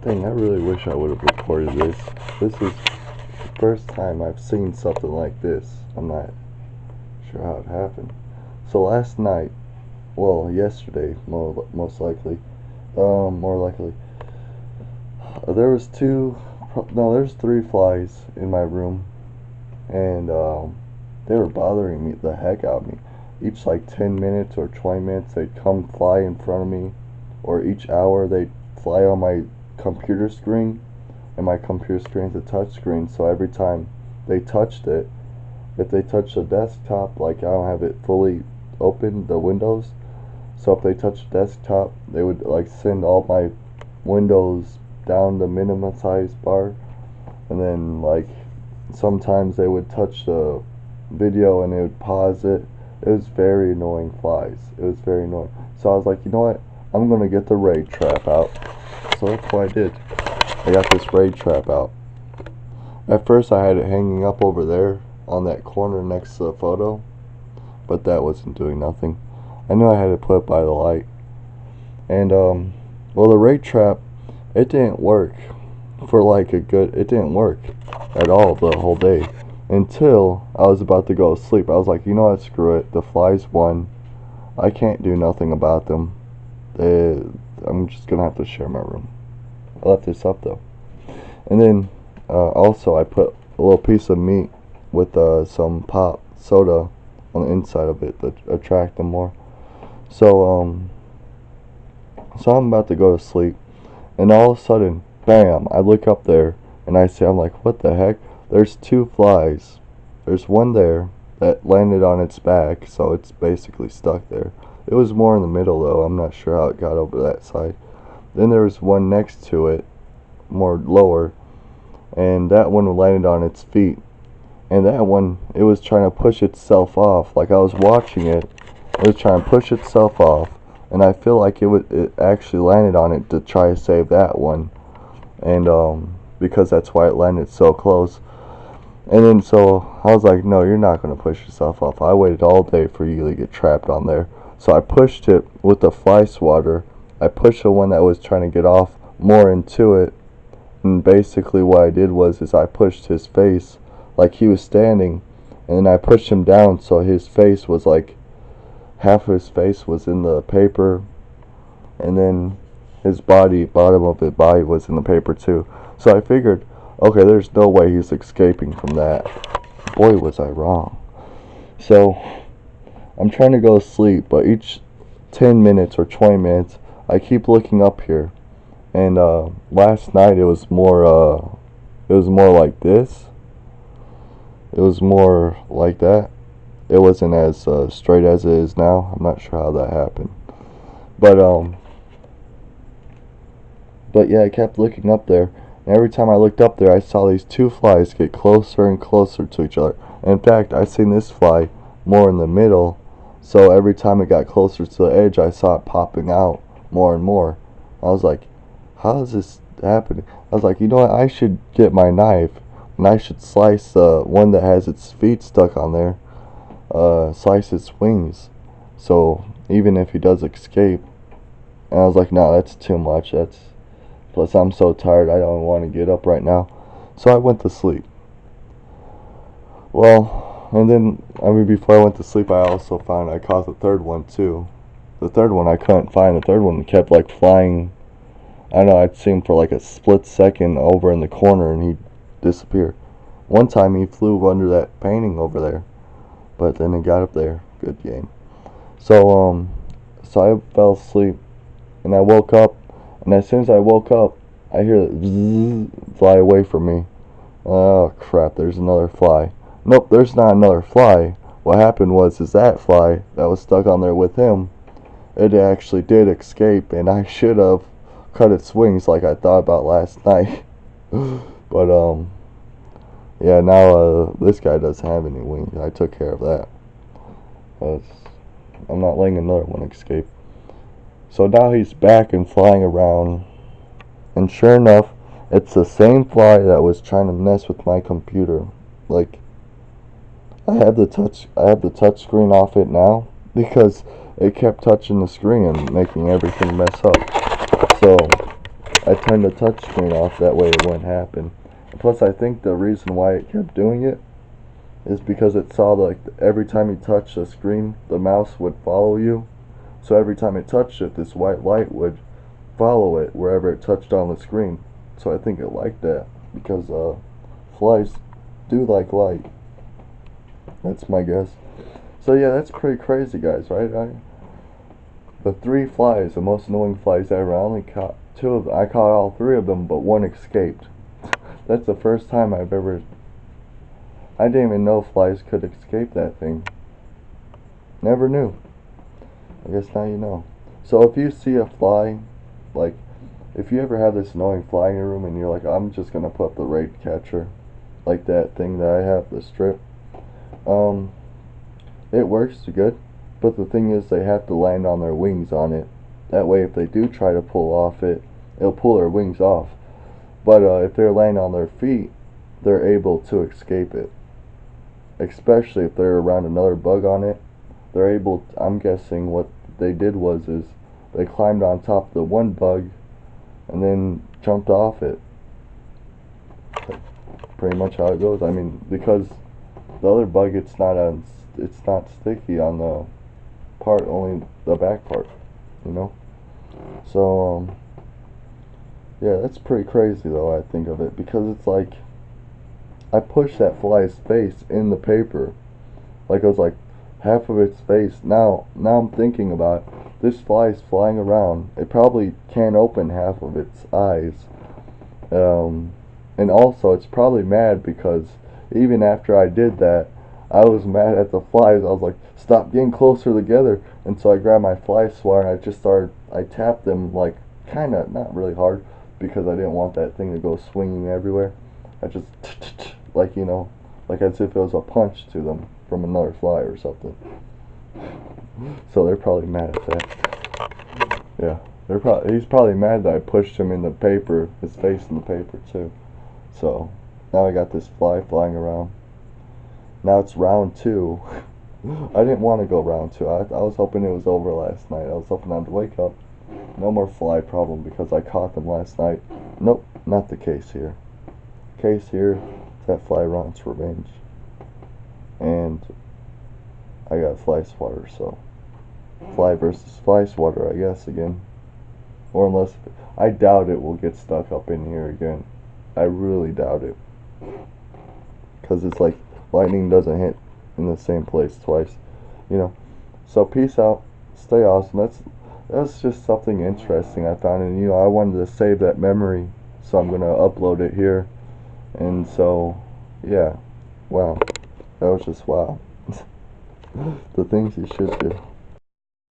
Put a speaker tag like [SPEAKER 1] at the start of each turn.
[SPEAKER 1] Dang, I really wish I would have recorded this. This is the first time I've seen something like this. I'm not sure how it happened. So last night, well, yesterday, most likely, more likely, there was there's three flies in my room, and they were bothering me the heck out of me. Each like 10 minutes or 20 minutes, they'd come fly in front of me, or each hour they'd fly on my computer screen, and my computer screen's a touch screen, so every time they touched it, if they touched the desktop, like I don't have it fully open, the windows, so if they touched the desktop, they would like send all my windows down the minimum size bar, and then like sometimes they would touch the video and it would pause it. It was very annoying flies. It was very annoying. So I was like, you know what? I'm gonna get the raid trap out. So that's what I did. I got this raid trap out. At first I had it hanging up over there on that corner next to the photo, but that wasn't doing nothing. I knew I had to put it by the light. And well, the raid trap, it didn't work for like it didn't work at all the whole day until I was about to go to sleep. I was like, you know what, screw it. The flies won. I can't do nothing about them. I'm just gonna have to share my room. I left this up though. And then also I put a little piece of meat with some pop soda on the inside of it to attract them more. So so I'm about to go to sleep, and all of a sudden, bam! I look up there and I'm like, what the heck? There's two flies. There's one there that landed on its back, so it's basically stuck there. It was more in the middle though. I'm not sure how it got over that side. Then there was one next to it, more lower, and that one landed on its feet. And that one, it was trying to push itself off. Like I was watching it, it was trying to push itself off, and I feel like it actually landed on it to try to save that one, and because that's why it landed so close. And then so I was like, no, you're not gonna push yourself off. I waited all day for you to get trapped on there. So I pushed it with the fly swatter. I pushed the one that was trying to get off more into it, and basically what I did was I pushed his face like he was standing, and then I pushed him down so his face was like half of his face was in the paper, and then his bottom of his body was in the paper too. So I figured, okay, there's no way he's escaping from that. Boy, was I wrong. So I'm trying to go to sleep, but each 10 minutes or 20 minutes I keep looking up here, and last night it was more like this. It was more like that. It wasn't as straight as it is now. I'm not sure how that happened, but yeah, I kept looking up there, and every time I looked up there, I saw these two flies get closer and closer to each other. And in fact, I seen this fly more in the middle, so every time it got closer to the edge, I saw it popping out more and more. I was like, how is this happening? I was like, you know what, I should get my knife, and I should slice the one that has its feet stuck on there, slice its wings, so even if he does escape. And I was like, no, that's too much. Plus I'm so tired, I don't want to get up right now. So I went to sleep. Well, and then, before I went to sleep, I also found I caught the third one too. The third one I couldn't find. The third one kept like flying. I don't know, I'd see him for like a split second over in the corner and he'd disappear. One time he flew under that painting over there, but then he got up there. Good game. So I fell asleep, and I woke up, and as soon as I woke up, I hear the zzz fly away from me. Oh crap, there's another fly. Nope, there's not another fly. What happened was that fly that was stuck on there with him, it actually did escape, and I should have cut its wings like I thought about last night. But yeah, now this guy doesn't have any wings. I took care of that. I'm not letting another one escape. So now he's back and flying around, and sure enough, it's the same fly that was trying to mess with my computer. Like, I have the touch screen off it now because it kept touching the screen and making everything mess up. So I turned the touchscreen off, that way it wouldn't happen. Plus, I think the reason why it kept doing it is because it saw like every time you touch the screen, the mouse would follow you. So every time it touched it, this white light would follow it wherever it touched on the screen. So I think it liked that, because flies do like light. That's my guess. So yeah, that's pretty crazy, guys, right? The 3 flies, the most annoying flies ever, I only caught 2 of them. I caught all 3 of them, but 1 escaped. That's the first time I've ever... I didn't even know flies could escape that thing. Never knew. I guess now you know. So if you see a fly, like, if you ever have this annoying fly in your room and you're like, I'm just gonna put up the raid catcher, like that thing that I have, the strip, it works good, but the thing is they have to land on their wings on it. That way if they do try to pull off it, it'll pull their wings off. But if they're laying on their feet, they're able to escape it. Especially if they're around another bug on it, they're able to, I'm guessing what they did was they climbed on top of the one bug and then jumped off it. That's pretty much how it goes. I mean, because the other bug, it's not sticky on the part, only the back part, you know. So yeah, that's pretty crazy though, I think of it, because it's like I pushed that fly's face in the paper, like it was like half of its face. Now I'm thinking about it. This fly is flying around. It probably can't open half of its eyes, and also it's probably mad because even after I did that, I was mad at the flies. I was like, stop getting closer together. And so I grabbed my fly swatter and I tapped them, like, kinda, not really hard, because I didn't want that thing to go swinging everywhere. I just, like, you know, like as if it was a punch to them from another fly or something. So they're probably mad at that. Yeah, he's probably mad that I pushed him in the paper, his face in the paper too. So now I got this fly flying around. Now it's round 2. I didn't want to go round 2. I was hoping it was over last night. I was hoping I'd wake up. No more fly problem because I caught them last night. Nope, not the case here. Case here is that fly wants revenge. And I got fly swatter, so fly versus fly swatter, I guess, again. Or unless, I doubt it will get stuck up in here again. I really doubt it. Because it's like lightning doesn't hit in the same place twice, you know. So peace out, stay awesome. That's just something interesting I found, and you know, I wanted to save that memory, so I'm gonna upload it here. And so yeah, wow, that was just wow. The things you should do.